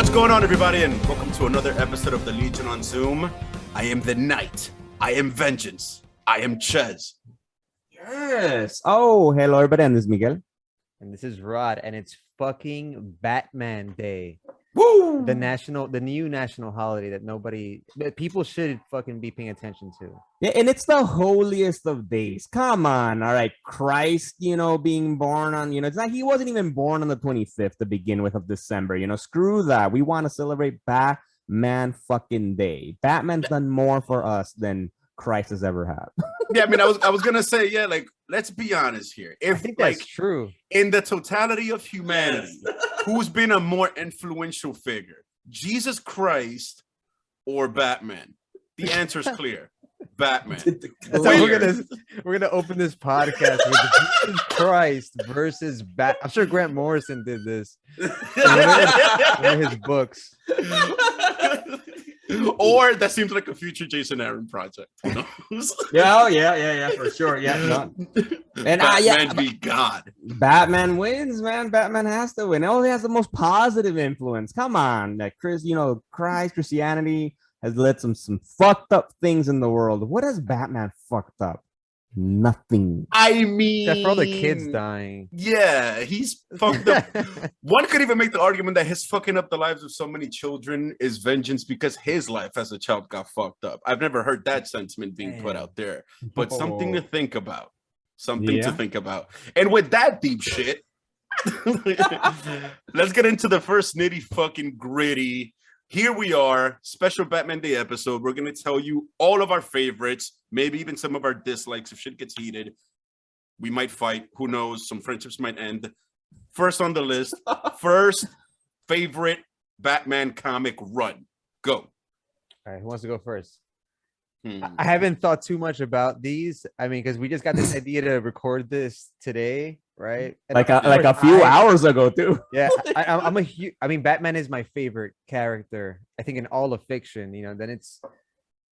What's going on, everybody, and welcome to another episode of the Legion on Zoom. I am the Knight. I am Vengeance. I am Ches. Yes. Oh, hello, everybody. And this is Miguel. And this is Rod, and it's fucking Batman Day. Woo! The new national holiday that people should fucking be paying attention to. Yeah, and it's the holiest of days. Come on, all right. Christ, being born on, it's not, he wasn't even born on the 25th to begin with of December. Screw that. We want to celebrate Batman fucking Day. Batman's done more for us than Christ has ever had. Yeah, I mean, I was gonna say, yeah, like, let's be honest here. I think that's true. In the totality of humanity, who's been a more influential figure, Jesus Christ or Batman? The answer is clear. Batman. So we're gonna open this podcast with Jesus Christ versus Bat. I'm sure Grant Morrison did this. One of his books. Or that seems like a future Jason Aaron project. Who knows? Yeah, for sure. Yeah, no. And Batman be God. Batman wins, man. Batman has to win. Oh, he has the most positive influence. Come on, like Christianity has led some fucked up things in the world. What has Batman fucked up? Nothing. I mean, except for all the kids dying. Yeah, he's fucked up. One could even make the argument that his fucking up the lives of so many children is vengeance because his life as a child got fucked up. I've never heard that sentiment being put out there, but something to think about. To think about. And with that deep shit, let's get into the first nitty fucking gritty. Here we are, special Batman Day episode. We're going to tell you all of our favorites, maybe even some of our dislikes. If shit gets heated, we might fight. Who knows? Some friendships might end. First on the list, first favorite Batman comic run. Go. All right, who wants to go first? I haven't thought too much about these. I mean, because we just got this idea to record this today, right? And like a few hours ago, too. Yeah, I'm a huge. I mean, Batman is my favorite character. I think in all of fiction. Then it's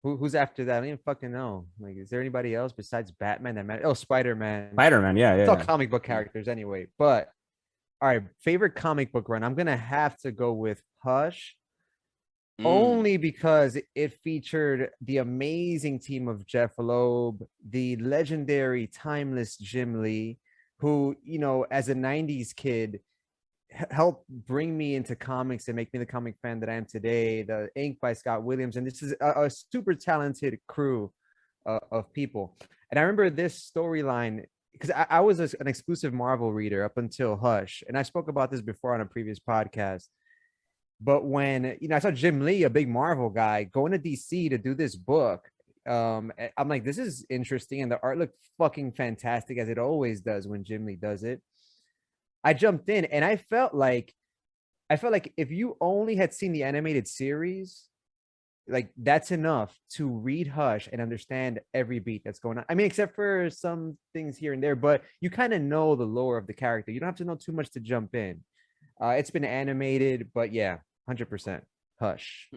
who's after that. I don't even fucking know. Like, is there anybody else besides Batman that matters? Oh, Spider-Man. Yeah. It's all comic book characters anyway. But all right, favorite comic book run. I'm gonna have to go with Hush. Only because it featured the amazing team of Jeff Loeb, the legendary timeless Jim Lee, who, as a 90s kid, helped bring me into comics and make me the comic fan that I am today. The ink by Scott Williams. And this is a super talented crew of people. And I remember this storyline because I was an exclusive Marvel reader up until Hush. And I spoke about this before on a previous podcast. But when, I saw Jim Lee, a big Marvel guy, going to DC to do this book, I'm like, this is interesting. And the art looked fucking fantastic, as it always does when Jim Lee does it. I jumped in and I felt like if you only had seen the animated series, like that's enough to read Hush and understand every beat that's going on. I mean, except for some things here and there, but you kind of know the lore of the character. You don't have to know too much to jump in. It's been animated, but yeah. 100% Hush.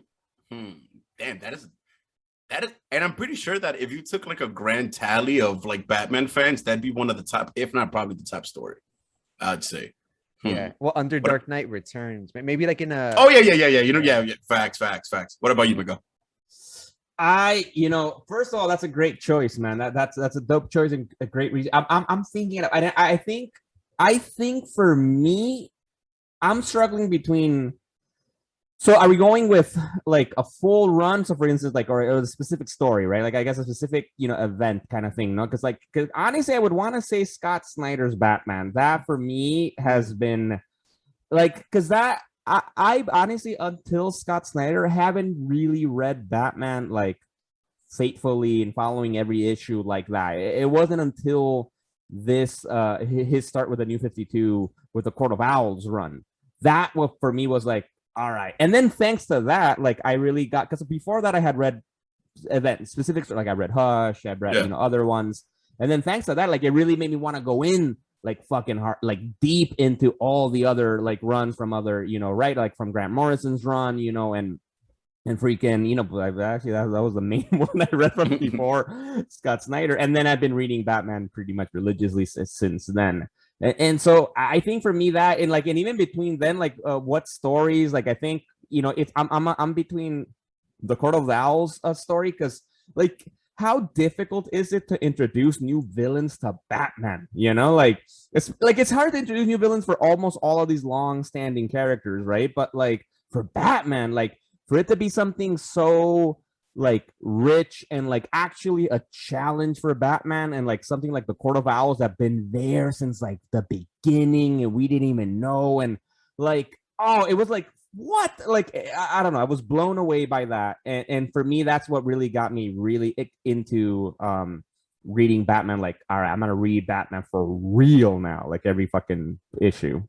Damn, that is, and I'm pretty sure that if you took like a grand tally of like Batman fans, that'd be one of the top, if not probably the top story, I'd say. Yeah. Well, under Dark Knight Returns, maybe like in a. Oh yeah. Facts. What about you, Miguel? First of all, that's a great choice, man. That's a dope choice and a great reason. I'm thinking. I think for me, I'm struggling between. So are we going with like a full run? So for instance, like, or a specific story, right? Like, I guess a specific, event kind of thing, no? Because honestly, I would want to say Scott Snyder's Batman. That for me has been like, because that I honestly, until Scott Snyder, haven't really read Batman like faithfully and following every issue like that. It wasn't until this his start with the New 52 with the Court of Owls run that for me was like, all right. And then thanks to that, like I really got, because before that I had read event specifics, like I read Hush, I read other ones, and then thanks to that, like it really made me want to go in like fucking hard, like deep into all the other like runs from other, right, like from Grant Morrison's run, and freaking, actually that was the main one I read from before Scott Snyder, and then I've been reading Batman pretty much religiously since then. And so I think for me that, and even between then, like what stories, like I think, you know, I'm between the Court of Owls story, because like, how difficult is it to introduce new villains to Batman? You know, like it's hard to introduce new villains for almost all of these long-standing characters, right? But like for Batman, like for it to be something so like rich and like actually a challenge for Batman, and like something like the Court of Owls that have been there since like the beginning and we didn't even know, and like, oh, it was like, what, like I don't know, I was blown away by that, and for me that's what really got me really into reading Batman. Like, all right, I'm gonna read Batman for real now, like every fucking issue.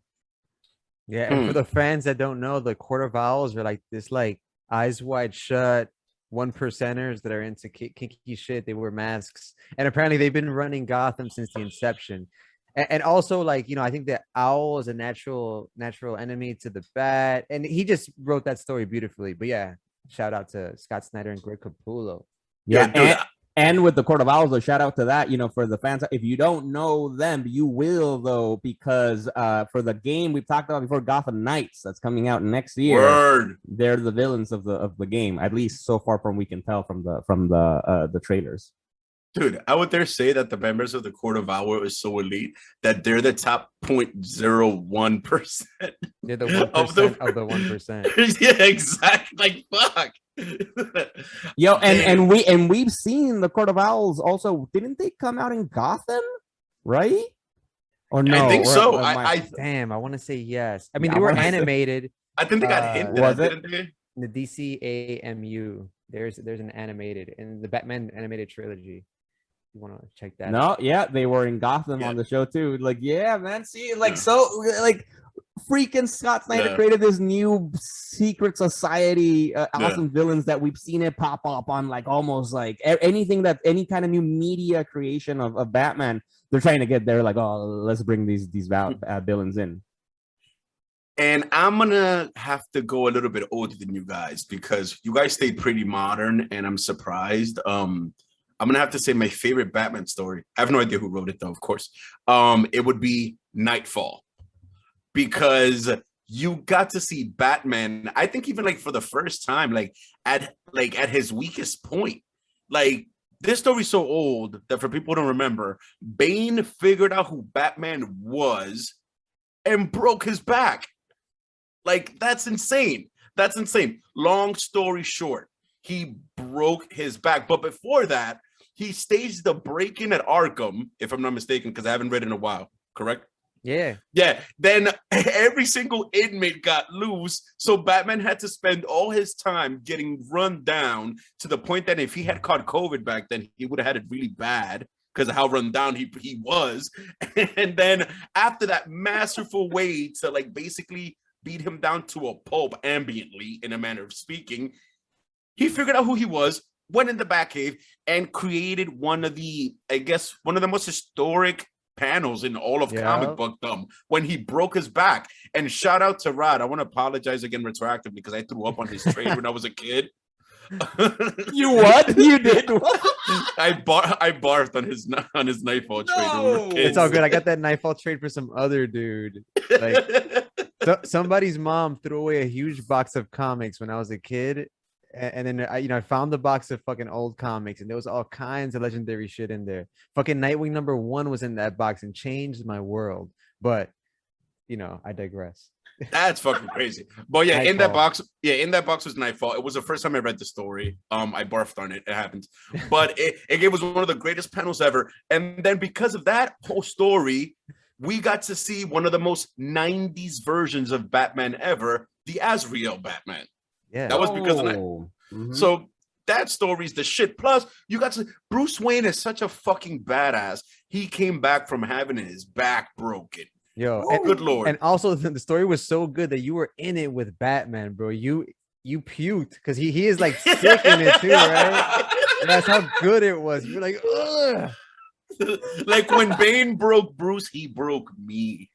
Yeah, and for the fans that don't know, the Court of Owls are like this, like eyes wide shut, 1%ers that are into kinky shit. They wear masks, and apparently they've been running Gotham since the inception. And also, like, you know, I think the owl is a natural enemy to the bat, and he just wrote that story beautifully. But yeah, shout out to Scott Snyder and Greg Capullo. Yeah, and with the Court of Owls, a shout out to that, you know, for the fans. If you don't know them, you will, though, because for the game we've talked about before, Gotham Knights, that's coming out next year. They're the villains of the game, at least so far from we can tell from the trailers. Dude, I would dare say that the members of the Court of Owl is so elite that they're the top 0.01%. They're the 1% of the 1%. Yeah, exactly. Like, fuck. Yo, and we've seen the Court of Owls also. Didn't they come out in Gotham, right? Or no? I think so. I want to say yes. I mean, they were animated. I think they got hinted at, didn't they? The DCAMU. There's an animated in the Batman animated trilogy. You want to check that? No, yeah, they were in Gotham on the show too. Like, yeah, man. See, like, so like freaking Scott Snyder created this new secret society, awesome villains that we've seen it pop up on like almost like anything that any kind of new media creation of Batman. They're trying to get there. Like, oh, let's bring these villains in. And I'm gonna have to go a little bit older than you guys because you guys stayed pretty modern, and I'm surprised. I'm gonna have to say my favorite Batman story. I have no idea who wrote it though, of course. It would be Nightfall, because you got to see Batman, I think even like for the first time, like at his weakest point. Like, this story's so old that for people to remember, Bane figured out who Batman was and broke his back. Like, that's insane. That's insane. Long story short, he broke his back. But before that, he staged the break-in at Arkham, if I'm not mistaken, because I haven't read in a while, correct? Yeah. Yeah. Then every single inmate got loose. So Batman had to spend all his time getting run down to the point that if he had caught COVID back then, he would have had it really bad because of how run down he was. And then after that masterful way to like basically beat him down to a pulp ambiently, in a manner of speaking, he figured out who he was, went in the Batcave, and created one of the most historic panels in all of comic bookdom when he broke his back. And shout out to Rod. I want to apologize again retroactively because I threw up on his trade when I was a kid. You what? You did what? I barfed on his Nightfall trade. No! It's all good. I got that Nightfall trade for some other dude. Like, somebody's mom threw away a huge box of comics when I was a kid. And then I found the box of fucking old comics, and there was all kinds of legendary shit in there. Fucking Nightwing #1 was in that box and changed my world. But I digress. That's fucking crazy. But yeah, in that box was Nightfall. It was the first time I read the story. I barfed on it. It happened. But it was one of the greatest panels ever. And then because of that whole story, we got to see one of the most 90s versions of Batman ever, the Azrael Batman. Yeah, that was because of that. Mm-hmm. So that story's the shit. Plus, you got to Bruce Wayne is such a fucking badass. He came back from having his back broken. Yo, good lord! And also, the story was so good that you were in it with Batman, bro. You puked because he is like sick in it too, right? That's how good it was. You're like, ugh. Like when Bane broke Bruce, he broke me.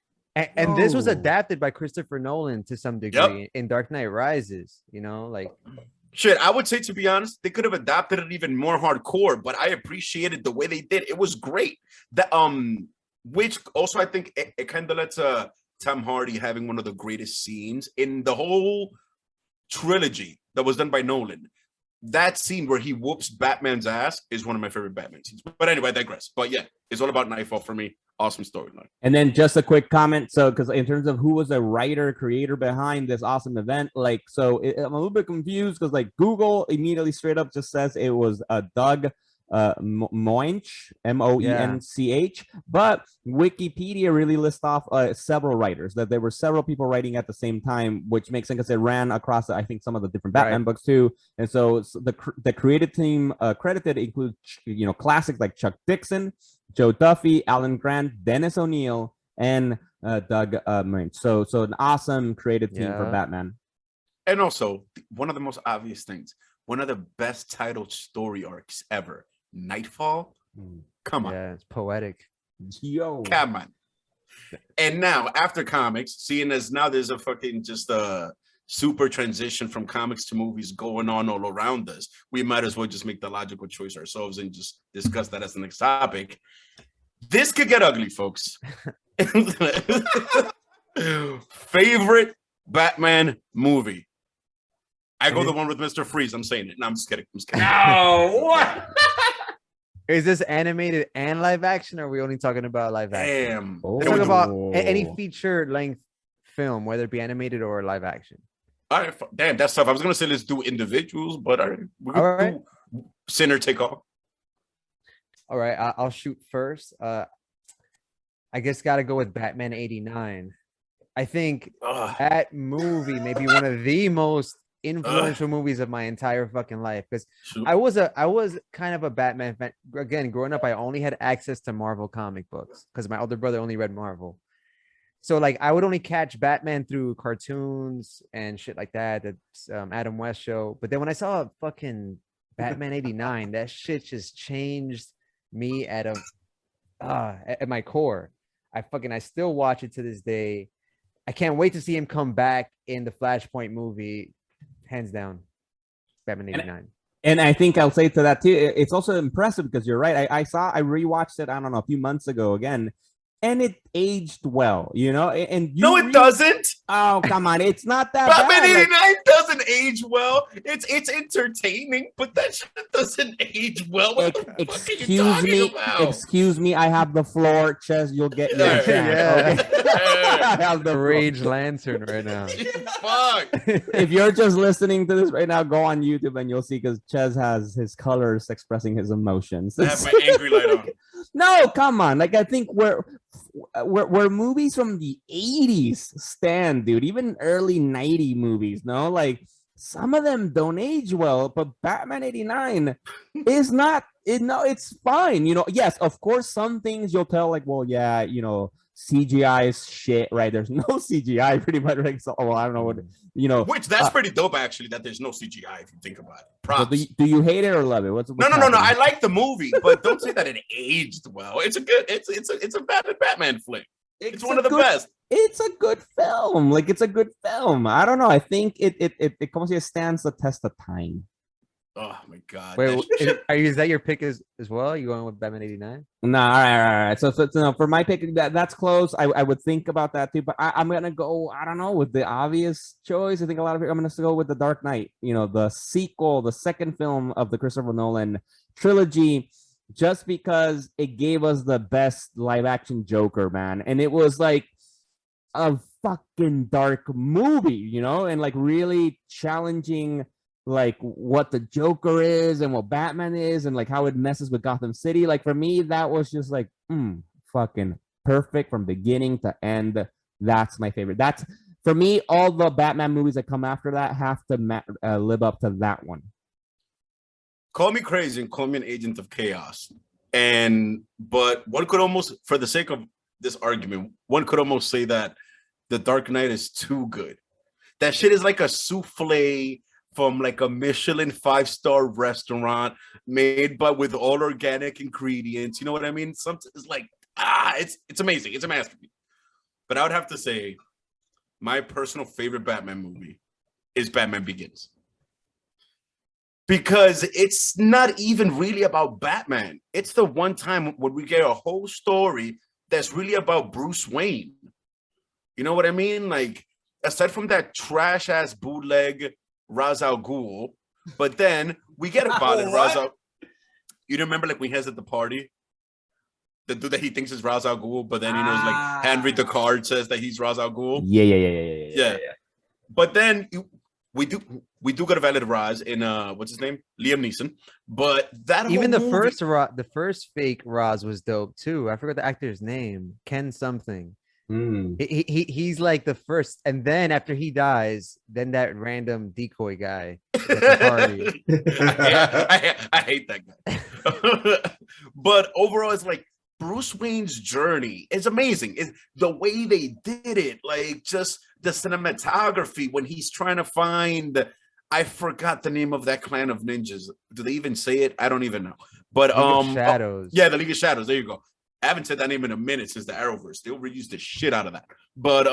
And this was adapted by Christopher Nolan to some degree in Dark Knight Rises, like shit. I would say, to be honest, they could have adapted it even more hardcore, but I appreciated the way they did. It was great. That which also I think it kind of led to Tom Hardy having one of the greatest scenes in the whole trilogy that was done by Nolan. That scene where he whoops Batman's ass is one of my favorite Batman scenes. But anyway, I digress. But yeah, it's all about Nightfall for me. Awesome storyline. And then just a quick comment. So, because in terms of who was the writer, creator behind this awesome event, like, so I'm a little bit confused because like Google immediately straight up just says it was Doug Moench, Moench, but Wikipedia really lists off several writers, that there were several people writing at the same time, which makes sense because it ran across I think some of the different Batman books too. And so the creative team credited include classics like Chuck Dixon, Joe Duffy, Alan Grant, Dennis O'Neil, and Doug Moench. So an awesome creative team for Batman. And also one of the most obvious things, one of the best titled story arcs ever. Nightfall, come on. Yeah, it's poetic. Yo, come on. And now after comics, seeing as now there's a fucking just a super transition from comics to movies going on all around us, we might as well just make the logical choice ourselves and just discuss that as the next topic. This could get ugly, folks. Favorite Batman movie? I go the one with Mr. Freeze. I'm saying it. No, I'm just kidding. No, what? Is this animated and live action, or are we only talking about live action? Damn. We're talking about any feature length film, whether it be animated or live action. All right. Damn, that's tough. I was going to say let's do individuals, but all right. We're going to do Sinner take all. All right. I'll shoot first. I guess got to go with Batman 89. I think that movie may be one of the most influential movies of my entire fucking life, because I was kind of a Batman fan. Again, growing up, I only had access to Marvel comic books because my older brother only read Marvel. So like I would only catch Batman through cartoons and shit like that. That's Adam West show. But then when I saw fucking Batman 89, that shit just changed me at my core. I still watch it to this day. I can't wait to see him come back in the Flashpoint movie. Hands down, Batman 89. And I think I'll say to that too, it's also impressive because you're right. I rewatched it, I don't know, a few months ago again, and it aged well, and it doesn't. Oh, come on. It's not that Batman bad. 89 doesn't age well. It's entertaining, but that shit doesn't age well. What the fuck are you talking about? Excuse me. I have the floor. Ches, you'll get your chance. I have the Rage Lantern right now. Fuck. If you're just listening to this right now, go on YouTube and you'll see, because Ches has his colors expressing his emotions. I have my angry light on. No, come on. Like, I think where movies from the 80s stand, dude, even early 90 movies, no? Like, some of them don't age well, but Batman 89 is not, it's fine. Yes, of course, some things you'll tell, like, well, yeah, CGI is shit, right? There's no CGI pretty much. Like, so, I don't know what, Which that's pretty dope, actually, that there's no CGI if you think about it. Props. Do you hate it or love it? What's no. I like the movie, but don't say that it aged well. It's a Batman flick. It's one of the best. It's a good film. Like, it's a good film. I don't know. I think it comes here, stands the test of time. Oh my god! Wait, is that your pick as well? Are you going with Batman 89? No, all right. So for my pick, that's close. I would think about that too, but I'm gonna go. I don't know, with the obvious choice. I think a lot of people. I'm gonna go with The Dark Knight. The sequel, the second film of the Christopher Nolan trilogy, just because it gave us the best live action Joker, man, and it was like a fucking dark movie, and like really challenging, like what the Joker is and what Batman is and like how it messes with Gotham City. Like, for me, that was just like fucking perfect from beginning to end. That's my favorite. That's, for me, all the Batman movies that come after that have to live up to that one. Call me crazy and call me an agent of chaos, but one could almost, for the sake of this argument, one could almost say that The Dark Knight is too good. That shit is like a souffle from like a Michelin 5-star restaurant made with all organic ingredients. You know what I mean? Something is like, it's amazing. It's a masterpiece. But I would have to say my personal favorite Batman movie is Batman Begins. Because it's not even really about Batman. It's the one time when we get a whole story that's really about Bruce Wayne. You know what I mean? Like, aside from that trash-ass bootleg Ra's al Ghul, but then we get about it. Ra's al. You remember like when he has at the party, the dude that he thinks is Ra's al Ghul, but then like Henry the card says that he's Ra's al Ghul. Yeah. But then we do get a valid Ra's in what's his name, Liam Neeson. But that even whole the first fake Ra's was dope too. I forgot the actor's name, Ken something. He's like the first, and then after he dies, then that random decoy guy at the party. I hate that guy. But overall, it's like Bruce Wayne's journey is amazing. It's the way they did it, like just the cinematography when he's trying to find. I forgot the name of that clan of ninjas. Do they even say it? I don't even know. But League of Shadows. Yeah, the League of Shadows. There you go. I haven't said that name in a minute since the Arrowverse. They overused the shit out of that. But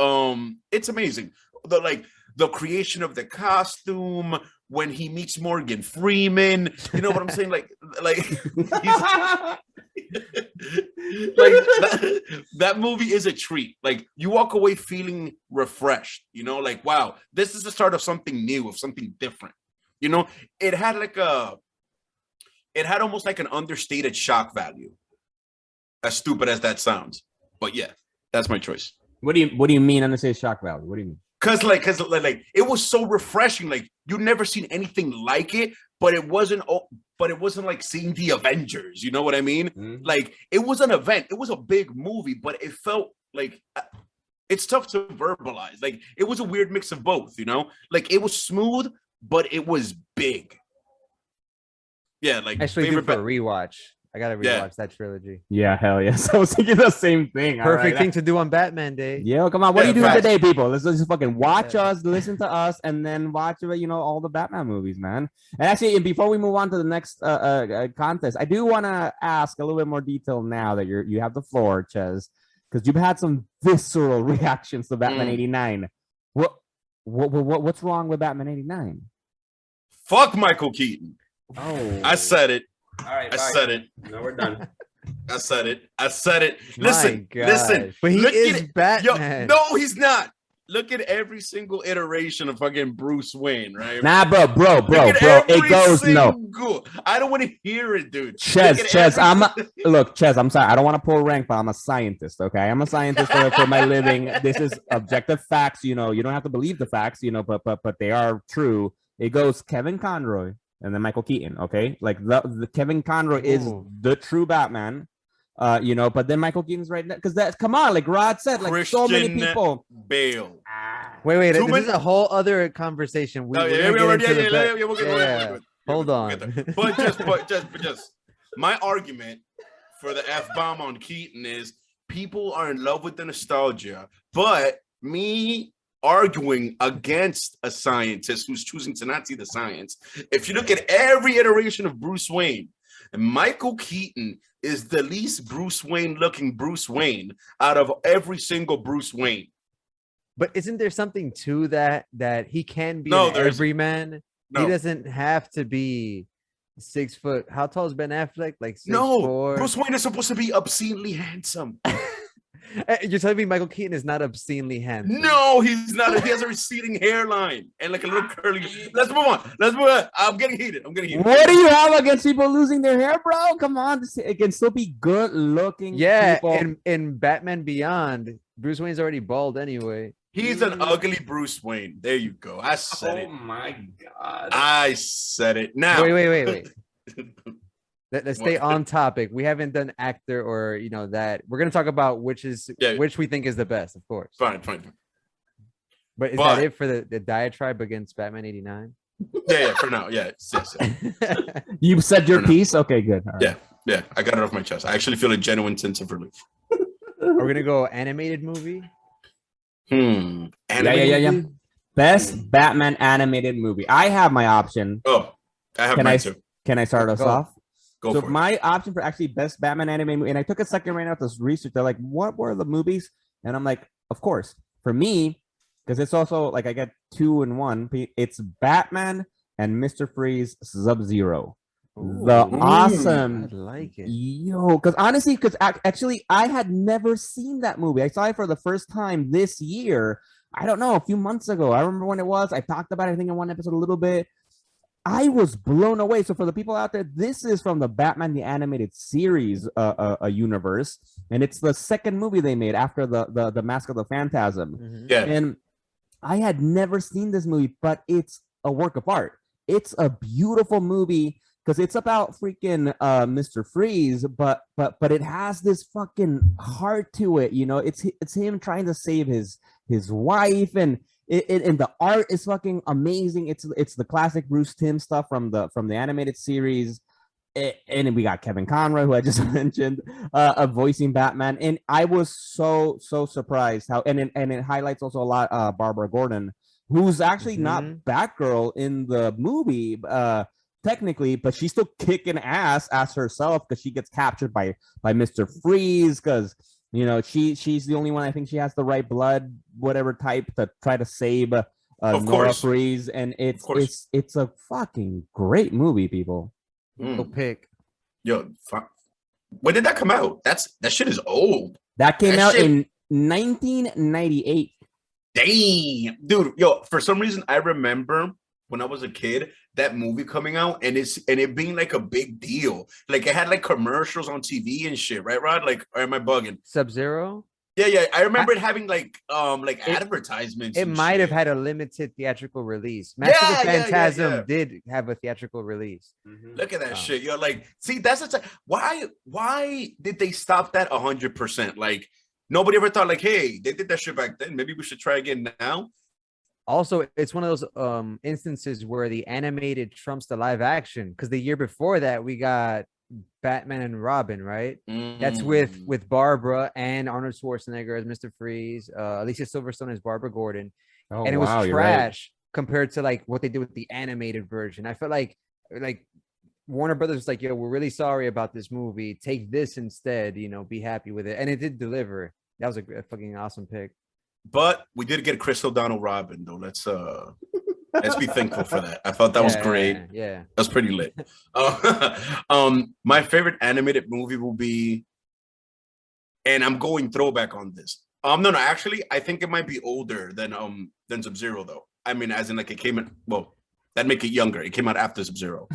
it's amazing. The creation of the costume when he meets Morgan Freeman. You know what I'm saying? Like that movie is a treat. Like you walk away feeling refreshed, you know, like wow, this is the start of something new, of something different. You know, it had almost like an understated shock value. As stupid as that sounds, but yeah, that's my choice. What do you mean understated shock value? What do you mean? Cause it was so refreshing. Like you'd never seen anything like it, but it wasn't like seeing the Avengers. You know what I mean? Mm-hmm. Like it was an event. It was a big movie, but it felt like it's tough to verbalize. Like it was a weird mix of both. You know, like it was smooth, but it was big. Yeah, like actually do for a rewatch. I gotta rewatch that trilogy. Yeah, hell yes. I was thinking the same thing. Perfect thing to do on Batman Day. Yo, come on. What are you doing today, people? Let's just fucking watch us, listen to us, and then watch all the Batman movies, man. And actually, before we move on to the next contest, I do want to ask a little bit more detail now that you have the floor, Ches, because you've had some visceral reactions to Batman 89. What's wrong with Batman 89? Fuck Michael Keaton. Oh, I said it. All right, I said it. No, we're done. I said it. Listen. But he is Batman. Yo, no, he's not. Look at every single iteration of fucking Bruce Wayne, right? Nah, bro. It goes no. I don't want to hear it, dude. Ches, Ches, I'm sorry. I don't want to pull rank, but I'm a scientist. Okay, I'm a scientist for my living. This is objective facts. You know, you don't have to believe the facts. You know, but they are true. It goes Kevin Conroy. And then Michael Keaton, okay? Like the Kevin Conroy is the true Batman, but then Michael Keaton's right now. Because come on, like Rod said, like Christian so many people. Bale. Wait, this is a whole other conversation. Hold on. But just my argument for the F-bomb on Keaton is people are in love with the nostalgia, but me arguing against a scientist who's choosing to not see the science. If you look at every iteration of Bruce Wayne, Michael Keaton is the least Bruce Wayne looking Bruce Wayne out of every single Bruce Wayne. But isn't there something to that he can be an everyman? No. He doesn't have to be 6 foot. How tall is Ben Affleck? Like 6'4"? Bruce Wayne is supposed to be obscenely handsome. You're telling me Michael Keaton is not obscenely handsome? No, he's not. He has a receding hairline and like a little curly. Let's move on. I'm getting heated. What do you have against people losing their hair, bro? Come on, it can still be good looking. Yeah, people. in Batman Beyond, Bruce Wayne's already bald anyway. He's an ugly Bruce Wayne. There you go. I said it. Oh my god. I said it. Now wait. Let's stay on topic. We haven't done actor or that. We're gonna talk about which we think is the best, of course. Fine. But is that it for the diatribe against Batman 89? Yeah, for now. Yeah. Yes. You said your piece? Okay, good. All right. Yeah. I got it off my chest. I actually feel a genuine sense of relief. We're gonna go animated movie. Yeah. Best Batman animated movie. I have my option. Oh, I have mine too. Can I start us off? So my option for actually best Batman anime movie, and I took a second right now to research. They're like, what were the movies? And I'm like, of course, for me, because it's also like I get 2 in 1. It's Batman and Mr. Freeze Sub-Zero. Awesome. I like it. Yo, because honestly, actually I had never seen that movie. I saw it for the first time this year. I don't know, a few months ago. I remember when it was. I talked about it, I think, in one episode a little bit. I was blown away. So for the people out there, this is from the Batman the Animated Series universe, and it's the second movie they made after the Mask of the Phantasm. Mhm. Yeah. And I had never seen this movie, but it's a work of art. It's a beautiful movie because it's about freaking Mr. Freeze, but it has this fucking heart to it. You know, it's him trying to save his wife, and and the art is fucking amazing. It's the classic Bruce Timm stuff from the animated series. And we got Kevin Conroy, who I just mentioned, voicing Batman, and I was so surprised how, and it highlights also a lot Barbara Gordon, who's actually not Batgirl in the movie, technically, but she's still kicking ass as herself because she gets captured by Mr. Freeze because you know she's the only one, I think she has the right blood whatever type to try to save Nora Freeze, and it's a fucking great movie, people. Go pick. Yo, when did that come out? That shit is old. That came out in 1998. Damn, dude. Yo, for some reason, I remember when I was a kid that movie coming out and it being like a big deal. Like it had like commercials on TV and shit, right, Rod? Like, or am I bugging? Sub-Zero? Yeah. I remember it having like advertisements. It might have had a limited theatrical release. Mask of the Phantasm did have a theatrical release. Look at that shit. You're like, see, that's why did they stop that 100%? Like nobody ever thought like, hey, they did that shit back then. Maybe we should try again now. Also, it's one of those instances where the animated trumps the live action, because the year before that we got Batman and Robin, right? That's with Barbara and Arnold Schwarzenegger as Mr. Freeze, Alicia Silverstone as Barbara Gordon, and it was trash compared to like what they did with the animated version. I felt like Warner Brothers was like, yo, we're really sorry about this movie. Take this instead, you know, be happy with it, and it did deliver. That was a fucking awesome pick. But we did get Chris O'Donnell Robin though. Let's be thankful for that. I thought that was great. Yeah, that's pretty lit. My favorite animated movie will be, and I'm going throwback on this. No, actually, I think it might be older than Sub-Zero though. I mean, as in like it came in. Well, that make it younger. It came out after Sub-Zero.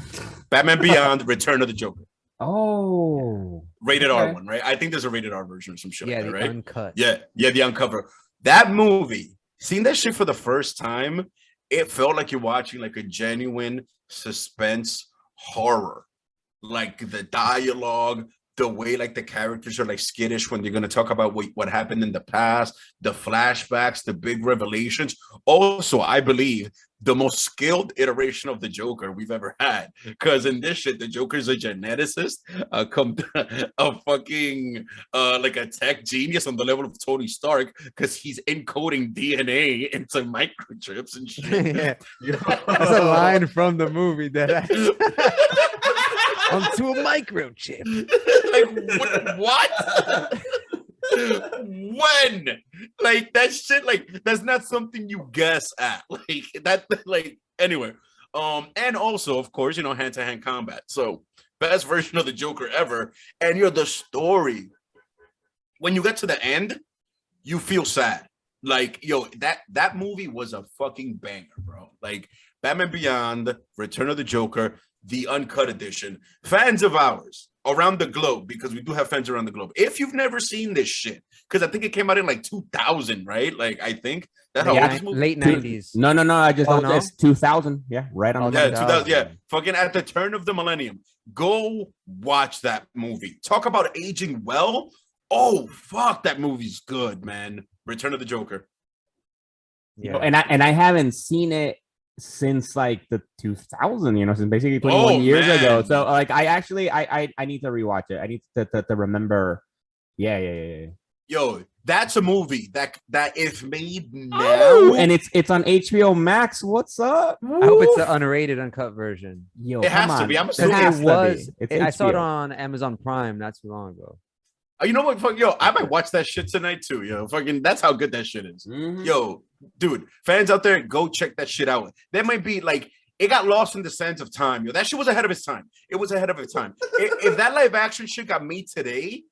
Batman Beyond: Return of the Joker. Oh, rated R one, right? I think there's a rated R version or some shit. Yeah, like that, the right? uncut. Yeah, the uncover. That movie, seeing that shit for the first time, it felt like you're watching like a genuine suspense horror. Like the dialogue, the way like the characters are like skittish when they're going to talk about what happened in the past, the flashbacks, the big revelations. Also, I believe the most skilled iteration of the Joker we've ever had, because in this shit the Joker's a geneticist, a fucking like a tech genius on the level of Tony Stark, because he's encoding DNA into microchips and shit. That's a line from the movie that onto a microchip. Like what? When? Like that shit, like that's not something you guess at. Like that, like anyway. And also, of course, you know, hand-to-hand combat. So best version of the Joker ever. And the story. When you get to the end, you feel sad. Like, that movie was a fucking banger, bro. Like Batman Beyond, Return of the Joker, the uncut edition. Fans of ours around the globe, because we do have fans around the globe. If you've never seen this shit, because I think it came out in like 2000, right? Like I think that late 90s. No. I just know it's 2000. Yeah, right on. 2000. Yeah, fucking at the turn of the millennium. Go watch that movie. Talk about aging well. Oh fuck, that movie's good, man. Return of the Joker. Yeah, and I haven't seen it since like the 2000, since basically 21 years ago. So like I actually I need to rewatch it. I need to remember. Yeah. Yo, that's a movie that if made now, and it's on HBO Max. What's up? I hope it's the unrated uncut version. Yo, it has to be. I'm assuming it was. I saw it on Amazon Prime not too long ago. You know what? Fuck, yo, I might watch that shit tonight too. Yo, fucking, that's how good that shit is. Mm-hmm. Yo, dude, fans out there, go check that shit out. That might be like it got lost in the sands of time. Yo, that shit was ahead of its time. It was ahead of its time. if that live action shit got made today,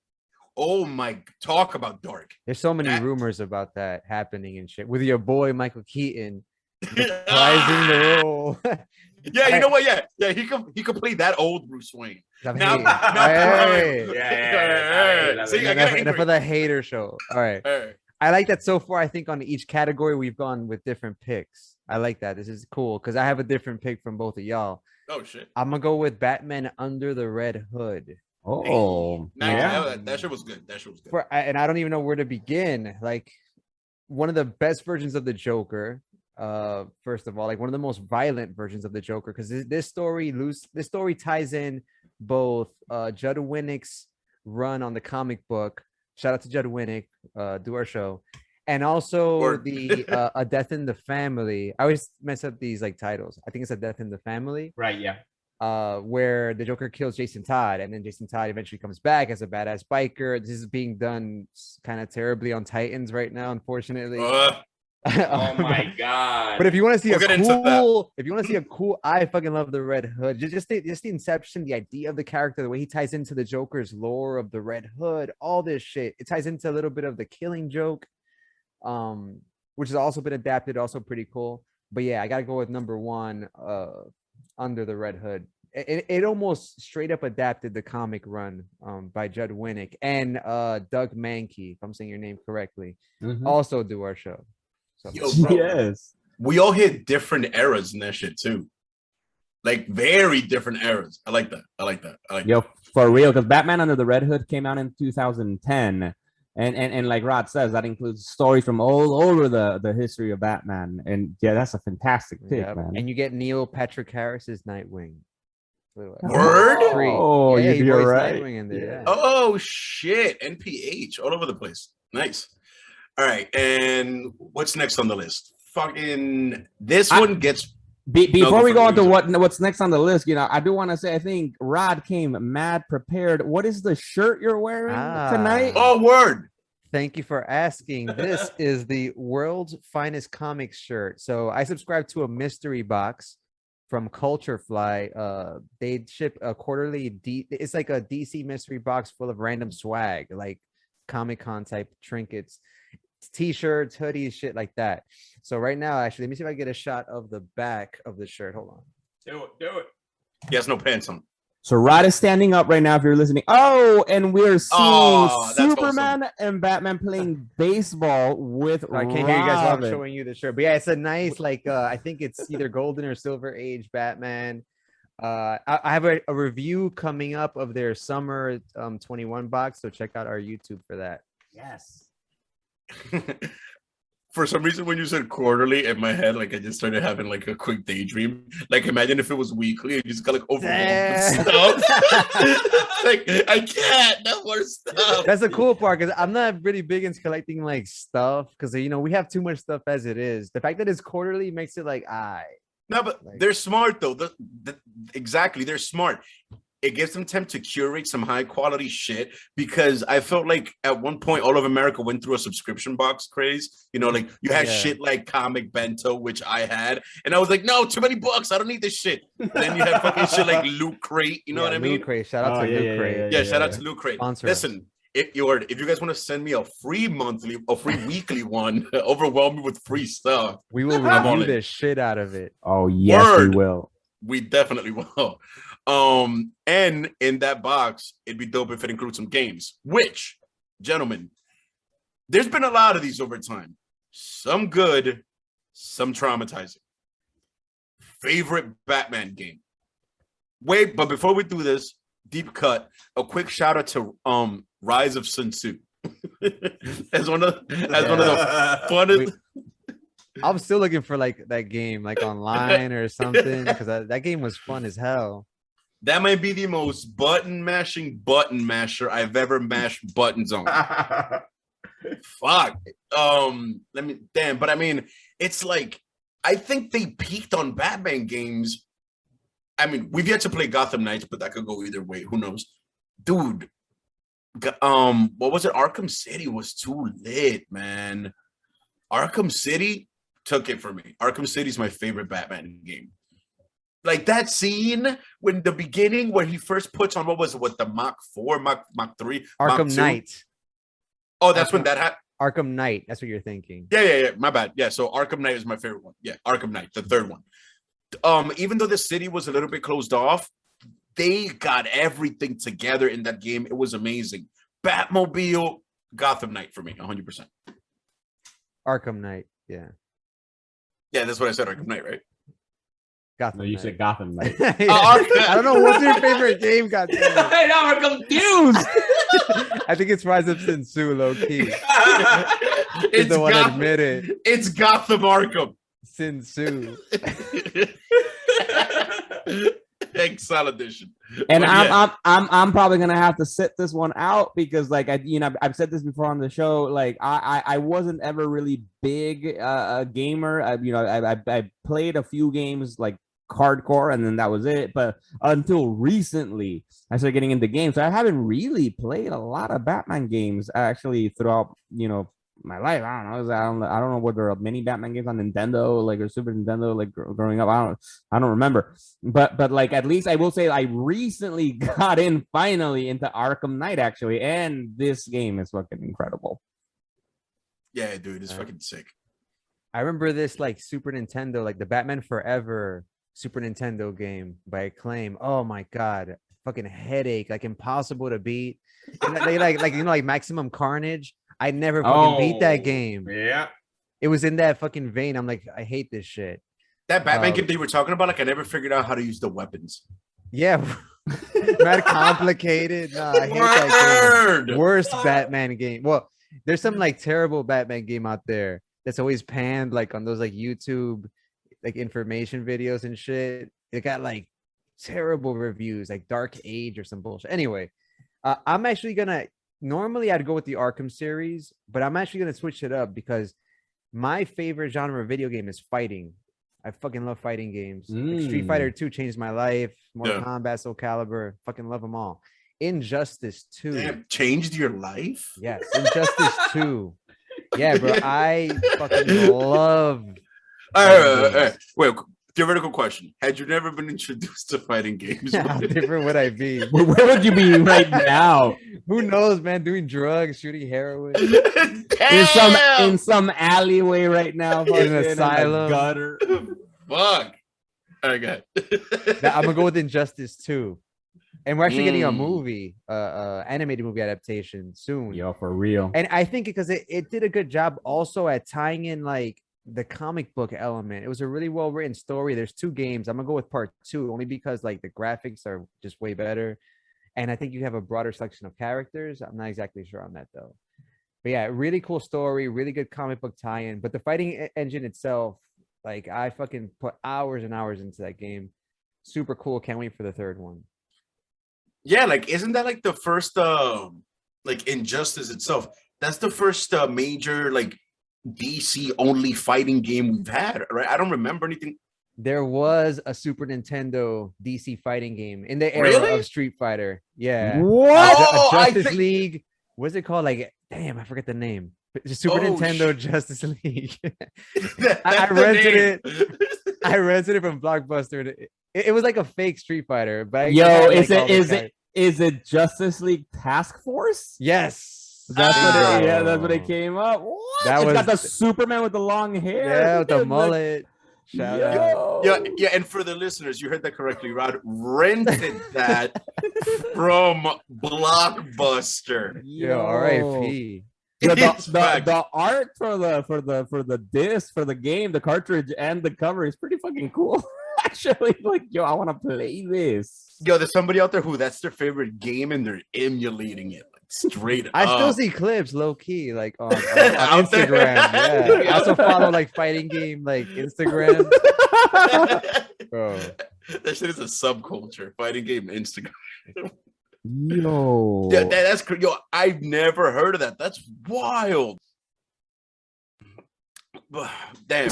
Oh my, talk about dark. There's so many That- rumors about that happening and shit with your boy Michael Keaton reprising Ah! the role. Yeah, you know what? Yeah, he could play that old Bruce Wayne. I'm Now, hating. now, Hey. See, I get Enough angry. of the hater show. All right. Hey. I like that so far. I think on each category we've gone with different picks. I like that. This is cool because I have a different pick from both of y'all. Oh shit! I'm gonna go with Batman Under the Red Hood. Oh, Nice. yeah. That shit was good. That shit was good. And I don't even know where to begin. Like one of the best versions of the Joker. First of all, like one of the most violent versions of the Joker, because this story ties in both Judd Winnick's run on the comic book. Shout out to Judd Winnick, do our show, and also Word. the A Death in the Family. I always mess up these like titles. I think it's A Death in the Family. Right. Yeah. Where the Joker kills Jason Todd, and then Jason Todd eventually comes back as a badass biker. This is being done kind of terribly on Titans right now, unfortunately. Oh my god. But if you want to see We'll get into a cool, I fucking love the Red Hood. Just the inception, the idea of the character, the way he ties into the Joker's lore of the Red Hood, all this shit. It ties into a little bit of the Killing Joke, which has also been adapted, also pretty cool. But yeah, I gotta go with number one, Under the Red Hood. It almost straight up adapted the comic run by Judd Winnick and Doug Mankey, if I'm saying your name correctly. Also do our show. So, Yo, bro, Yes. we all hit different eras in that shit too. Like very different eras. I like that. Yo, for real, because Batman Under the Red Hood came out in 2010. And like Rod says, that includes stories from all over the history of Batman. And yeah, that's a fantastic pick, yeah, man. and you get Neil Patrick Harris's Nightwing. Word? Oh, yeah, he you're voiced right. Nightwing in there. Yeah. Oh shit. NPH all over the place. Nice. All right. And what's next on the list? Fucking this one gets Before we go on to reason. what's next on the list, I do want to say I think Rod came mad prepared. What is the shirt you're wearing tonight? Oh, word. Thank you for asking. This is the world's finest comics shirt. So I subscribe to a mystery box from Culture Fly. They ship a quarterly it's like a DC mystery box full of random swag, like Comic-Con type trinkets, t-shirts, hoodies, shit like that. So right now, actually, let me see if I get a shot of the back of the shirt. Hold on. Do it. He has no pants on. So Rod is standing up right now if you're listening. Oh, and we're seeing That's Superman awesome. and Batman playing baseball with I can't hear you guys while I'm Robin. showing you the shirt. But yeah, it's a nice, like, I think it's either golden or silver age Batman. I have a review coming up of their summer 21 box. So check out our YouTube for that. Yes. For some reason, when you said quarterly, in my head, like I just started having like a quick daydream. Like imagine if it was weekly and you just got like overwhelmed with stuff. Like I can't, no more stuff. That's the cool part because I'm not really big into collecting like stuff because we have too much stuff as it is. The fact that it's quarterly makes it like No, but like, they're smart though. Exactly, they're smart. It gives them time to curate some high quality shit because I felt like at one point all of America went through a subscription box craze. Like you had shit like Comic Bento, which I had, and I was like, no, too many books. I don't need this shit. And then you had fucking shit like Loot Crate. You know what I mean? Loot Crate. Shout out to Loot Crate. Yeah, shout out to Loot Crate. Sponsor Listen, if you guys want to send me a free weekly one, overwhelm me with free stuff. We will review the shit out of it. Oh yes, Word. we will. We definitely will. And in that box, it'd be dope if it includes some games, which, gentlemen, there's been a lot of these over time. Some good, some traumatizing. Favorite Batman game. Wait, but before we do this, deep cut, a quick shout out to Rise of Sun Tzu. as one of the funnest. I'm still looking for like that game, like online or something, because that game was fun as hell. That might be the most button masher I've ever mashed buttons on. Fuck. But I mean, it's like I think they peaked on Batman games. I mean, we've yet to play Gotham Knights, but that could go either way. Who knows? Dude. What was it? Arkham City was too lit, man. Arkham City took it for me. Arkham City is my favorite Batman game. Like that scene when the beginning where he first puts on the Mach 4, Mach 3, Arkham Mach 2? Knight. Oh, that's when that happened. Arkham Knight. That's what you're thinking. Yeah. My bad. Yeah, so Arkham Knight is my favorite one. Yeah, Arkham Knight, the third one. Even though the city was a little bit closed off, they got everything together in that game. It was amazing. Batmobile, Gotham Knight for me, 100%. Arkham Knight. Yeah. Yeah, that's what I said. Arkham Knight, right? Gotham. No, you Knight. said Gotham Knight. Yeah. I don't know what's your favorite game. Goddamn. I know, I'm confused. I think it's Rise of Sin Tzu, low key. It's the one Gotham. admit it. It's Gotham Arkham. Sin Tzu. Excel edition. And But yeah. I'm probably gonna have to sit this one out because like I've said this before on the show, like I wasn't ever really big a gamer. I played a few games like hardcore and then that was it, but until recently I started getting into games, so I haven't really played a lot of Batman games actually throughout my life. I don't know whether there are many Batman games on Nintendo like or Super Nintendo like growing up. I don't remember, but like at least I will say I recently got in finally into Arkham Knight actually, and this game is fucking incredible. Yeah, dude, it's fucking sick. I remember this like Super Nintendo, like the Batman Forever Super Nintendo game by Acclaim. Oh my god, fucking headache, like impossible to beat. And they like Maximum Carnage. I never fucking beat that game. Yeah. It was in that fucking vein. I'm like, I hate this shit. That Batman game they were talking about, like I never figured out how to use the weapons. Yeah. Not complicated. No, I hate that game. Worst Batman game. Well, there's some like terrible Batman game out there that's always panned like on those like YouTube like information videos and shit. It got like terrible reviews, like Dark Age or some bullshit. Anyway, I'm actually gonna normally I'd go with the Arkham series, but I'm actually gonna switch it up because my favorite genre of video game is fighting. I fucking love fighting games. Like Street Fighter 2 changed my life. Mortal Kombat, Soul Calibur, fucking love them all. Injustice 2. Damn, changed your life? Yes, Injustice 2. Yeah, bro, I fucking love. All right. Wait, theoretical question. Had you never been introduced to fighting games? How different would I be? Where would you be right now? Who knows, man? Doing drugs, shooting heroin. in some alleyway right now, In an asylum. gutter. Fuck. All right, go ahead. I'm gonna go with Injustice 2. And we're actually getting a movie, animated movie adaptation soon. Yo, for real. And I think because it did a good job also at tying in like the comic book element. It was a really well written story. There's 2 games. I'm gonna go with part 2 only because like the graphics are just way better. And I think you have a broader selection of characters. I'm not exactly sure on that though. But yeah, really cool story, really good comic book tie-in. But the fighting engine itself, like I fucking put hours and hours into that game. Super cool. Can't wait for the 3rd one. Yeah, like isn't that like the first like Injustice itself? That's the first major like DC only fighting game we've had, right? I don't remember anything. There was a Super Nintendo DC fighting game in the era of Street Fighter. Yeah. What? Justice League. What's it called? Like, damn, I forget the name. Super Nintendo Justice League. I rented it. I rented it from Blockbuster. It was like a fake Street Fighter. But is it Justice League Task Force? Yes. That's what it came up. What? It's got the Superman with the long hair. Yeah, with the mullet. Shout out. Yeah, and for the listeners, you heard that correctly. Rod rented that from Blockbuster. Yo, R.I.P. The art for the disc for the game, the cartridge and the cover is pretty fucking cool. Actually, like, yo, I want to play this. Yo, there's somebody out there who that's their favorite game and they're emulating it like straight up. I still see clips low key like on Instagram. Yeah. I also follow like fighting game like Instagram. Bro. That shit is a subculture. Fighting game Instagram. Yo. Yeah, that's yo. I've never heard of that. That's wild. Damn.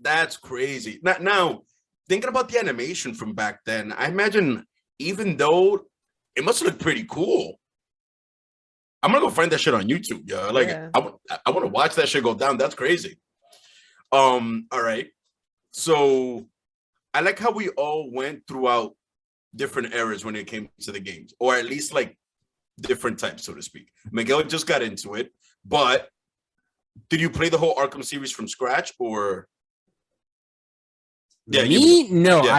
That's crazy. Now, thinking about the animation from back then, I imagine even though it must look pretty cool, I'm gonna go find that shit on YouTube. Yeah, like I want to watch that shit go down. That's crazy. All right. So I like how we all went throughout different eras when it came to the games, or at least like different types, so to speak. Miguel just got into it, but did you play the whole Arkham series from scratch, or? Yeah, no, yeah.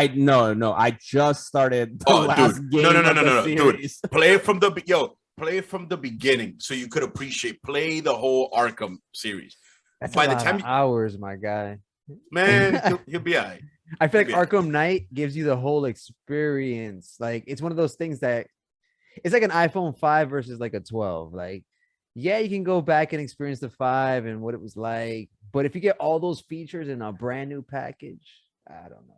I just started the last game. No, dude. Play it from the beginning, so you could play the whole Arkham series. That's by the time hours, my guy. Man, he'll be all right. I feel like Arkham Knight gives you the whole experience. Like, it's one of those things that it's like an iPhone 5 versus like a 12. Like, yeah, you can go back and experience the 5 and what it was like, but if you get all those features in a brand new package, I don't know.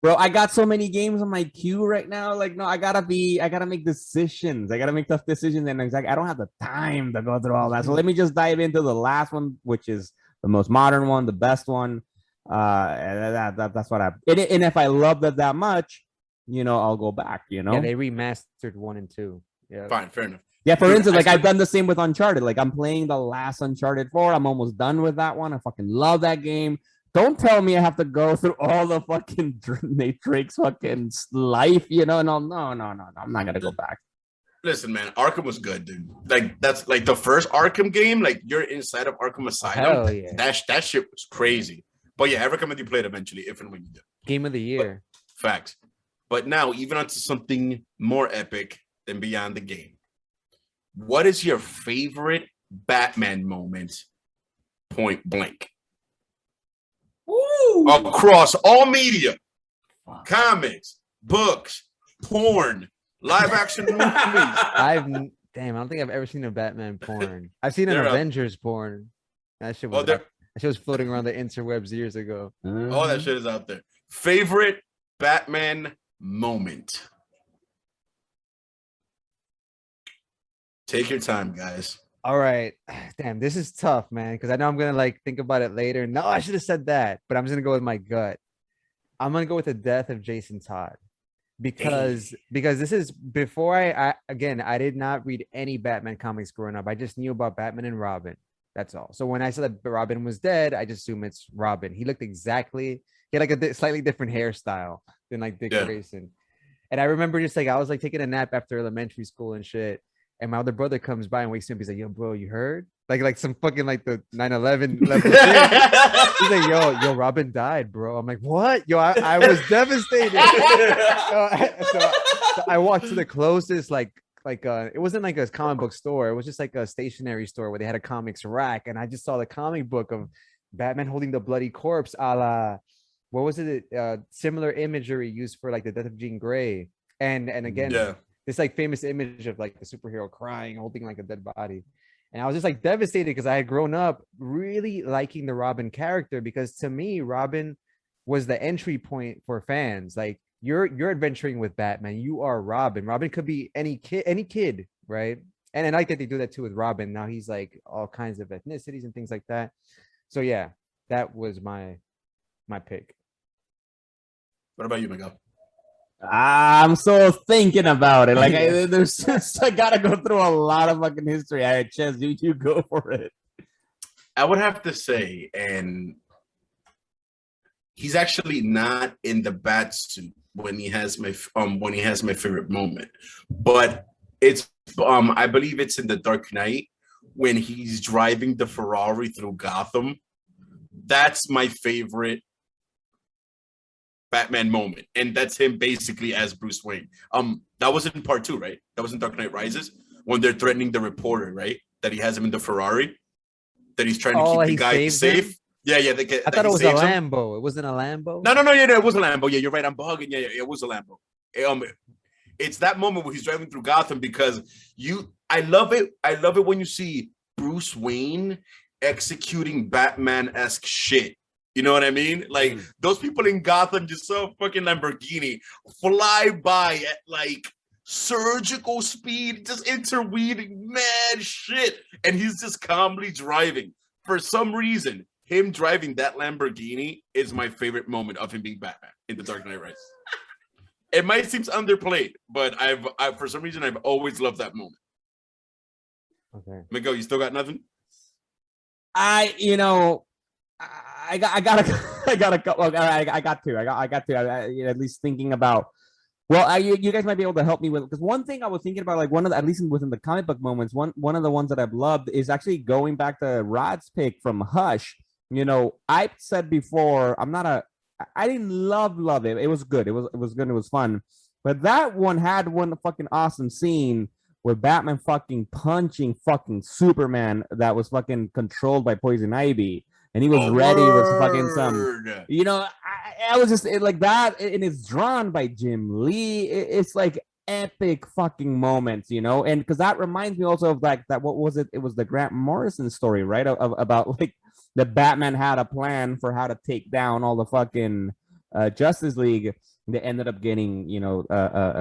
Bro, I got so many games on my queue right now. Like, no, I gotta make decisions. I gotta make tough decisions, and I don't have the time to go through all that. So let me just dive into the last one, which is the most modern one, the best one. That's what and if I loved it that much, I'll go back. Yeah, they remastered 1 and 2. Yeah, fine, fair enough. Yeah, for instance, like I've done the same with Uncharted. Like I'm playing the last Uncharted 4. I'm almost done with that one. I fucking love that game. Don't tell me I have to go through all the fucking Matrix fucking life, No, I'm not gonna go back. Listen, man, Arkham was good, dude. Like that's like the first Arkham game. Like you're inside of Arkham Asylum. Hell yeah. That shit was crazy. But yeah, I recommend you play it eventually, if and when you do. Game of the year. Facts. But now, even onto something more epic than beyond the game. What is your favorite Batman moment? Point blank. Ooh. Across all media, comics, books, porn, live action movies. I don't think I've ever seen a Batman porn. I've seen an Avengers porn. That shit was floating around the interwebs years ago. All that shit is out there. Favorite Batman moment. Take your time, guys. All right. Damn, this is tough, man, because I know I'm going to think about it later. No, I should have said that, but I'm just going to go with my gut. I'm going to go with the death of Jason Todd because this is before I did not read any Batman comics growing up. I just knew about Batman and Robin. That's all. So when I said that Robin was dead, I just assume it's Robin. He looked he had like a slightly different hairstyle than like Dick Grayson. And I remember just I was taking a nap after elementary school and shit. And my other brother comes by and wakes me up. He's like, "Yo, bro, you heard? Like some fucking the 9/11 level shit." He's like, "Yo, Robin died, bro." I'm like, "What? Yo, I was devastated." So I walked to the closest it wasn't like a comic book store. It was just like a stationery store where they had a comics rack, and I just saw the comic book of Batman holding the bloody corpse, a la what was it? Similar imagery used for the death of Jean Grey, and again. Yeah. This famous image of the superhero crying, holding a dead body. And I was just devastated because I had grown up really liking the Robin character, because to me, Robin was the entry point for fans. You're adventuring with Batman. You are Robin. Robin could be any kid, right? And I like that they do that too with Robin. Now he's all kinds of ethnicities and things like that. So yeah, that was my pick. What about you, Miguel? I'm so thinking about it. I gotta go through a lot of fucking history. I had Chess, you go for it. I would have to say, and he's actually not in the bat suit when he has my favorite moment, but it's I believe it's in The Dark Knight when he's driving the Ferrari through Gotham. That's my favorite Batman moment, and that's him basically as Bruce Wayne. That was in part 2, right? That was in Dark Knight Rises when they're threatening the reporter, right? That he has him in the Ferrari, that he's trying to keep the guy safe. Him? Yeah. I thought it was a Lambo. It wasn't a Lambo. No, it was a Lambo. Yeah, you're right. I'm bugging. Yeah, it was a Lambo. It's that moment where he's driving through Gotham because I love it. I love it when you see Bruce Wayne executing Batman-esque shit. You know what I mean? Those people in Gotham just saw fucking Lamborghini fly by at surgical speed, just interweaving mad shit. And he's just calmly driving. For some reason, him driving that Lamborghini is my favorite moment of him being Batman in The Dark Knight Rises. It might seem underplayed, but I've for some reason I've always loved that moment. Okay. Miguel, you still got nothing? I got two. At least thinking about Well, you guys might be able to help me with, because one thing I was thinking about, like one of the, at least within the comic book moments, one of the ones that I've loved is actually going back to Rod's pick from Hush. You know, I said before, I didn't love it. It was good. It was good. It was fun. But that one had one fucking awesome scene with Batman fucking punching fucking Superman that was fucking controlled by Poison Ivy, and he was ready with fucking some. You know, I was just like that, and it's drawn by Jim Lee. It's like epic fucking moments, you know, and because that reminds me also of like that. What was it? It was the Grant Morrison story, right? About like the Batman had a plan for how to take down all the fucking Justice League. They ended up getting, you know,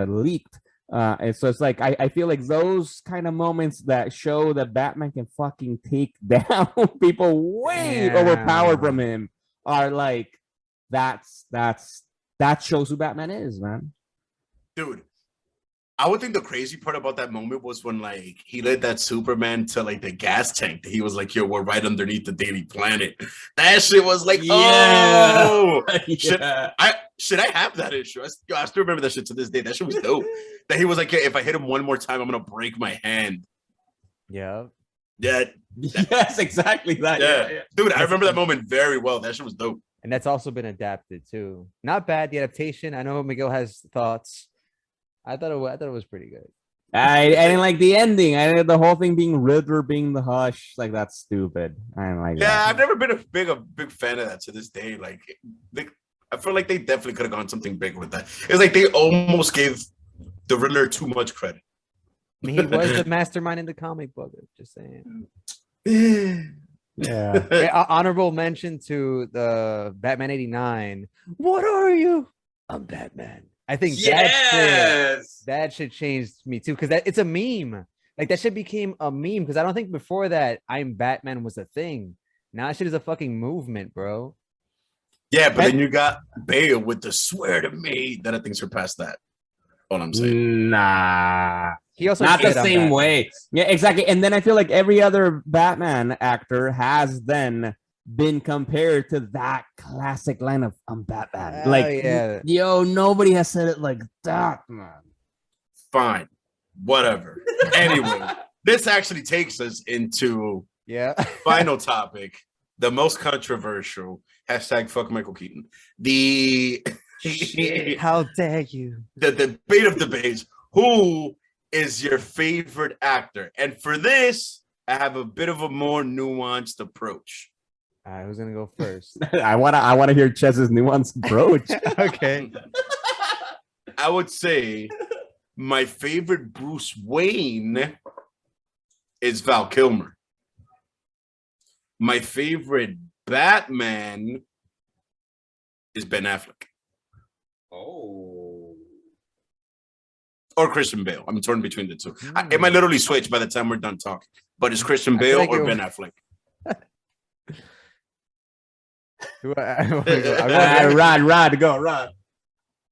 leaked. And so it's like I feel like those kind of moments that show that Batman can fucking take down people way overpowered from him are like that shows who Batman is, man. Dude, I would think the crazy part about that moment was when like he led that Superman to like the gas tank. He was like, "Yo, we're right underneath the Daily Planet." That shit was like, oh, yeah. Should I have that issue? I still remember that shit to this day. That shit was dope. That he was like, "Yeah, if I hit him one more time, I'm gonna break my hand." Yeah. Yeah. Yes, exactly that. Yeah. Dude, I remember that moment very well. That shit was dope. And that's also been adapted too. Not bad. The adaptation. I know Miguel has thoughts. I thought it was pretty good. I didn't like the ending. I didn't, the whole thing being Riddler being the Hush. Like that's stupid. I didn't like that. Yeah, I've never been a big fan of that to this day. Like, I feel like they definitely could have gone something big with that. It's like they almost gave the Riddler too much credit. I mean, he was the mastermind in the comic book. Just saying. Yeah. Honorable mention to the Batman '89. What are you? I'm Batman. I think that shit changed me too, because it's a meme. Like that shit became a meme because I don't think before that I'm Batman was a thing. Now that shit is a fucking movement, bro. Yeah, but then you got Bale with the swear to me that I think surpassed that. All I'm saying. Nah. He also not the same way. Yeah, exactly. And then I feel like every other Batman actor has then been compared to that classic line of "I'm Batman." Like, yo, nobody has said it like that, man. Fine, whatever. Anyway, this actually takes us into final topic, the most controversial hashtag fuck Michael Keaton. How dare you? The debate of debates. Who is your favorite actor? And for this, I have a bit of a more nuanced approach. All right, who's gonna go first? I wanna hear Chez's nuanced approach. Okay. I would say my favorite Bruce Wayne is Val Kilmer. My favorite Batman is Ben Affleck. Oh. Or Christian Bale. I'm torn between the two. It might literally switch by the time we're done talking. But it's Christian Bale or Ben Affleck. Rod, go, Rod.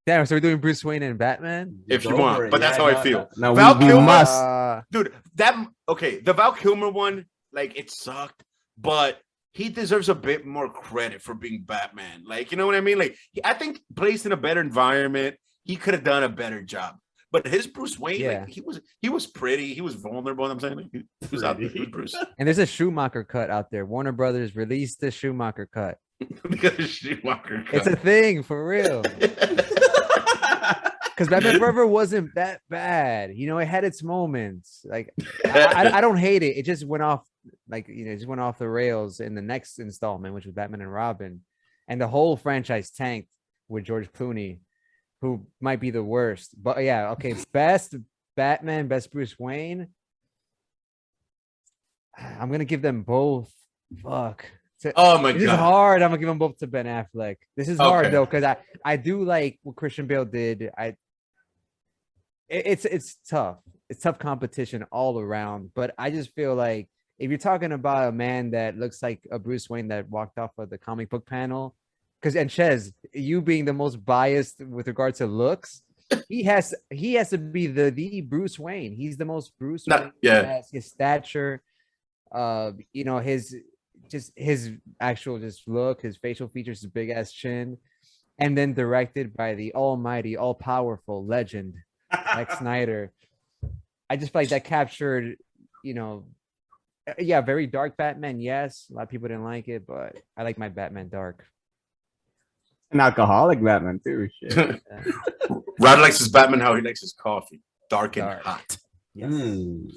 Damn, so we're doing Bruce Wayne and Batman? If you want, but that's how I feel. No, Val Kilmer, must. Dude, the Val Kilmer one, like, it sucked, but he deserves a bit more credit for being Batman. Like, you know what I mean? Like, I think placed in a better environment, he could have done a better job. But his Bruce Wayne, like, he was pretty, he was vulnerable. I'm saying, like, he was out there, he was Bruce. And there's a Schumacher cut out there. Warner Brothers released the Schumacher cut. It's a thing for real. Because Batman Forever wasn't that bad. You know, it had its moments. Like, I don't hate it. It just went off, like, you know, it just went off the rails in the next installment, which was Batman and Robin. And the whole franchise tanked with George Clooney, who might be the worst. But yeah, okay, best Batman, best Bruce Wayne. I'm going to give them both. Fuck. Oh my god, this is hard. I'm gonna give them both to Ben Affleck. This is hard though, because I do like what Christian Bale did. It's tough. It's tough competition all around. But I just feel like if you're talking about a man that looks like a Bruce Wayne that walked off of the comic book panel, and Chez, you being the most biased with regard to looks, he has to be the Bruce Wayne. He's the most Bruce Wayne. Yeah, his stature, you know, his actual look, his facial features, his big ass chin. and then directed by the almighty, all-powerful legend Zack Snyder. I just feel like that captured, very dark Batman. Yes, a lot of people didn't like it, but I like my Batman dark. An alcoholic Batman too. Shit. Rod likes his Batman how he likes his coffee, dark and hot. Yes.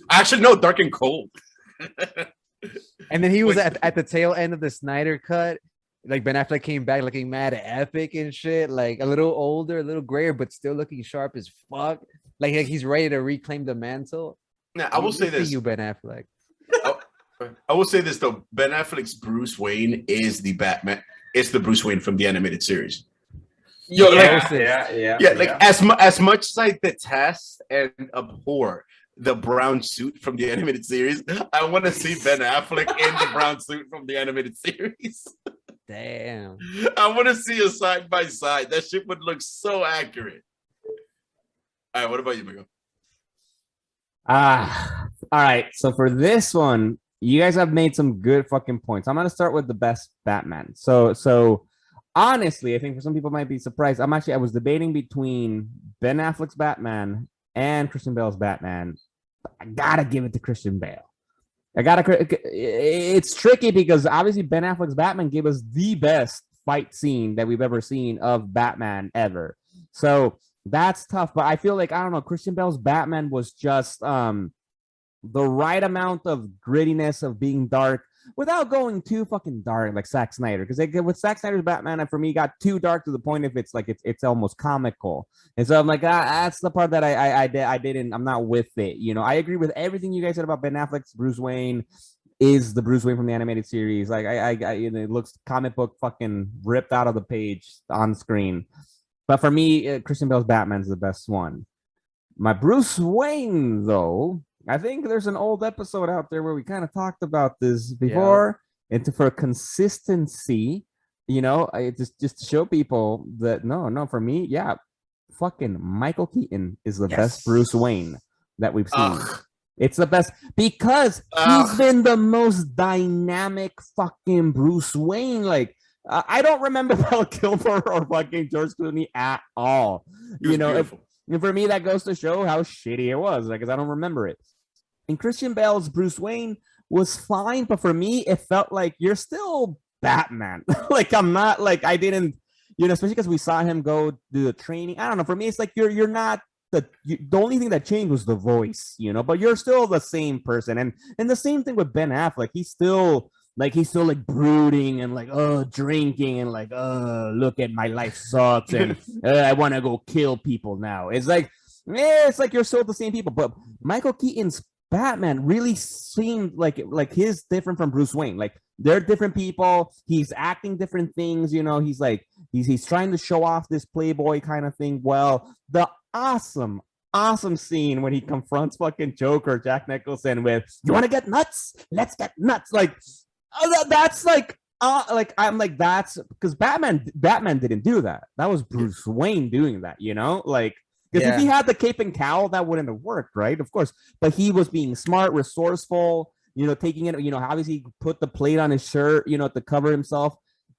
Actually, no, dark and cold. And then he was at the tail end of the Snyder cut. Like Ben Affleck came back looking mad epic and shit, like a little older, a little grayer, but still looking sharp as fuck. Like he's ready to reclaim the mantle. Now, I will say this. You, Ben Affleck. I will say this though. Ben Affleck's Bruce Wayne is the Batman. It's the Bruce Wayne from the animated series. Yo, as much as I detest and abhor the brown suit from the animated series, I want to see Ben Affleck in the brown suit from the animated series. Damn. I want to see a side by side. That shit would look so accurate. All right, what about you, Miguel? All right. So for this one, you guys have made some good fucking points. I'm gonna start with the best Batman. So honestly, I think for some people might be surprised. I was debating between Ben Affleck's Batman and Christian Bale's Batman. I gotta give it to Christian Bale. It's tricky because obviously Ben Affleck's Batman gave us the best fight scene that we've ever seen of Batman ever. So that's tough, but I feel like, I don't know, Christian Bale's Batman was just the right amount of grittiness of being dark without going too fucking dark like Zack Snyder. Because with Zack Snyder's Batman, for me, got too dark to the point if it's like it's almost comical. And so I'm like, that's the part that I'm not with it. I agree with everything you guys said about Ben Affleck's Bruce Wayne is the Bruce Wayne from the animated series. Like it looks comic book fucking ripped out of the page on screen. But for me, Christian Bale's Batman's the best one. My Bruce Wayne, though, I think there's an old episode out there where we kind of talked about this before. Yeah. And for consistency, just to show people that no, for me, yeah, fucking Michael Keaton is the best Bruce Wayne that we've seen. It's the best because he's been the most dynamic fucking Bruce Wayne. Like, I don't remember Val Kilmer or fucking George Clooney at all. And for me, that goes to show how shitty it was, because I don't remember it. And Christian Bale's Bruce Wayne was fine, but for me, it felt like you're still Batman. Like, I'm not, like, I didn't, especially because we saw him go do the training. I don't know. For me, it's like you're not the only thing that changed was the voice, but you're still the same person. And the same thing with Ben Affleck. He's still brooding and drinking and look at my life sucks and I want to go kill people now. It's like you're still the same people. But Michael Keaton's Batman really seemed like his different from Bruce Wayne. Like, they're different people. He's acting different things. He's like he's trying to show off this playboy kind of thing. Well, the awesome scene when he confronts fucking Joker, Jack Nicholson, with, "You want to get nuts? Let's get nuts." Like, that's I'm like, that's because Batman didn't do that. That was Bruce Wayne doing that, because if he had the cape and cowl, that wouldn't have worked, right? Of course, but he was being smart, resourceful, taking it, obviously he put the plate on his shirt, to cover himself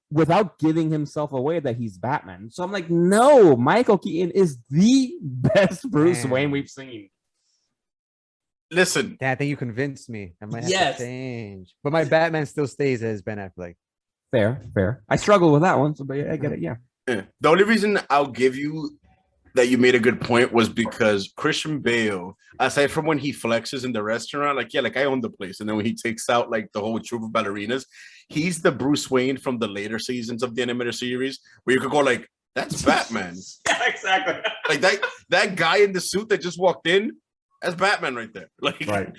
without giving himself away that he's Batman. So I'm like, no, Michael Keaton is the best Bruce Wayne we've seen. Listen, I think you convinced me. I might have to change, but my Batman still stays as Ben Affleck. Fair. I struggle with that one, but I get it. Yeah. The only reason I'll give you that you made a good point was because Christian Bale, aside from when he flexes in the restaurant, I own the place, and then when he takes out the whole troop of ballerinas, he's the Bruce Wayne from the later seasons of the animated series, where you could go that's Batman. Yeah, exactly. That guy in the suit that just walked in. That's Batman right there. Right.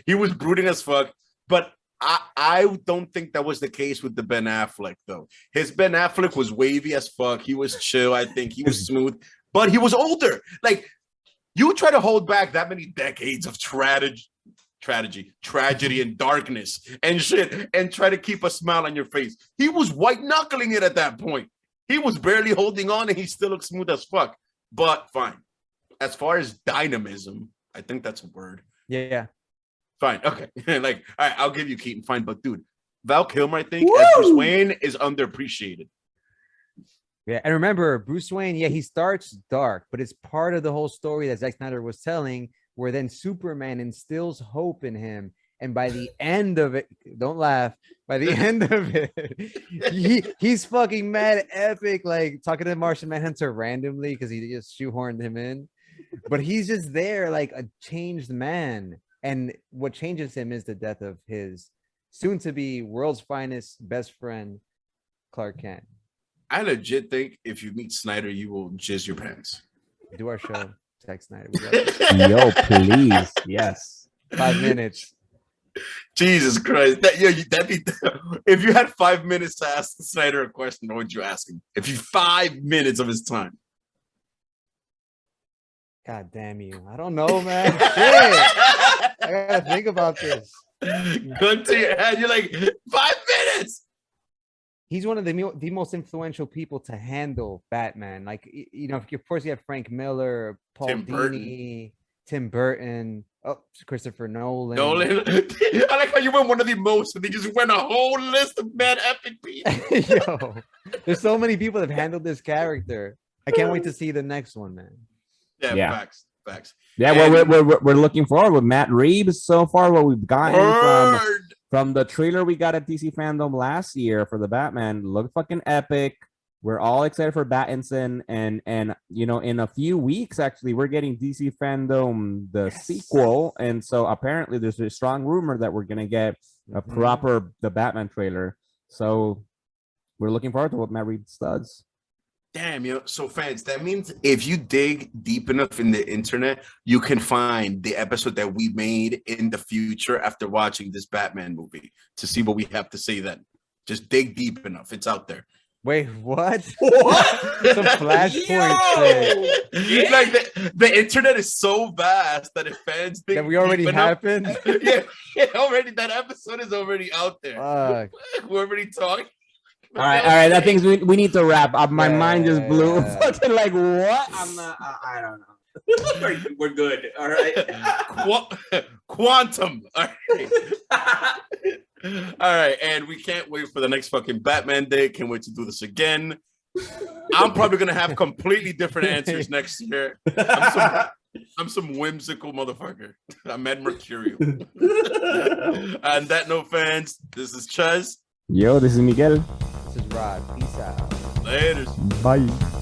He was brooding as fuck. But I don't think that was the case with the Ben Affleck, though. His Ben Affleck was wavy as fuck. He was chill. I think he was smooth, but he was older. You try to hold back that many decades of tragedy, and darkness and shit, and try to keep a smile on your face. He was white knuckling it at that point. He was barely holding on, and he still looked smooth as fuck. But fine. As far as dynamism, I think that's a word. Yeah. Fine. Okay. All right, I'll give you Keaton. Fine. But dude, Val Kilmer, I think, as Bruce Wayne is underappreciated. Yeah, and remember, Bruce Wayne, yeah, he starts dark, but it's part of the whole story that Zack Snyder was telling, where then Superman instills hope in him. And by the end of it, don't laugh. By the end of it, he's fucking mad epic, like talking to Martian Manhunter randomly because he just shoehorned him in. But he's just there like a changed man. And what changes him is the death of his soon-to-be world's finest best friend, Clark Kent. I legit think if you meet Snyder, you will jizz your pants. Do our show, Zack Snyder. Yo, please. Yes. 5 minutes. Jesus Christ. That'd be if you had 5 minutes to ask Snyder a question, what would you ask him? If you 5 minutes of his time. God damn you. I don't know, man. Shit. I gotta think about this. Gun to your head. You're like, 5 minutes. He's one of the most influential people to handle Batman. Like, you know, of course, you have Frank Miller, Paul Dini, Tim Burton, Christopher Nolan. I like how you went one of the most, and they just went a whole list of mad epic people. Yo, there's so many people that have handled this character. I can't wait to see the next one, man. Yeah. Facts. Yeah, well, we're looking forward with Matt Reeves so far. What we've gotten from the trailer we got at DC Fandom last year for the Batman looked fucking epic. We're all excited for Battinson, and you know, in a few weeks, actually, we're getting DC Fandom the sequel, and so apparently there's a strong rumor that we're gonna get a proper the Batman trailer. So we're looking forward to what Matt Reeves does. Damn, so fans, that means if you dig deep enough in the internet, you can find the episode that we made in the future after watching this Batman movie to see what we have to say then. Just dig deep enough. It's out there. Wait, what? Some flashpoint shit. Like the internet is so vast that if fans think that we already happened. Already that episode is already out there. We're already talking. All right. That things we need to wrap up. My mind just blew. Fucking like what? I'm not. I don't know. We're good. All right. Quantum. All right. All right. And we can't wait for the next fucking Batman Day. Can't wait to do this again. I'm probably gonna have completely different answers next year. I'm some whimsical motherfucker. I'm Ed Mercurio. On that note, fans, this is Chaz. Yo, this is Miguel. This is Rod. Peace out. Later. Bye.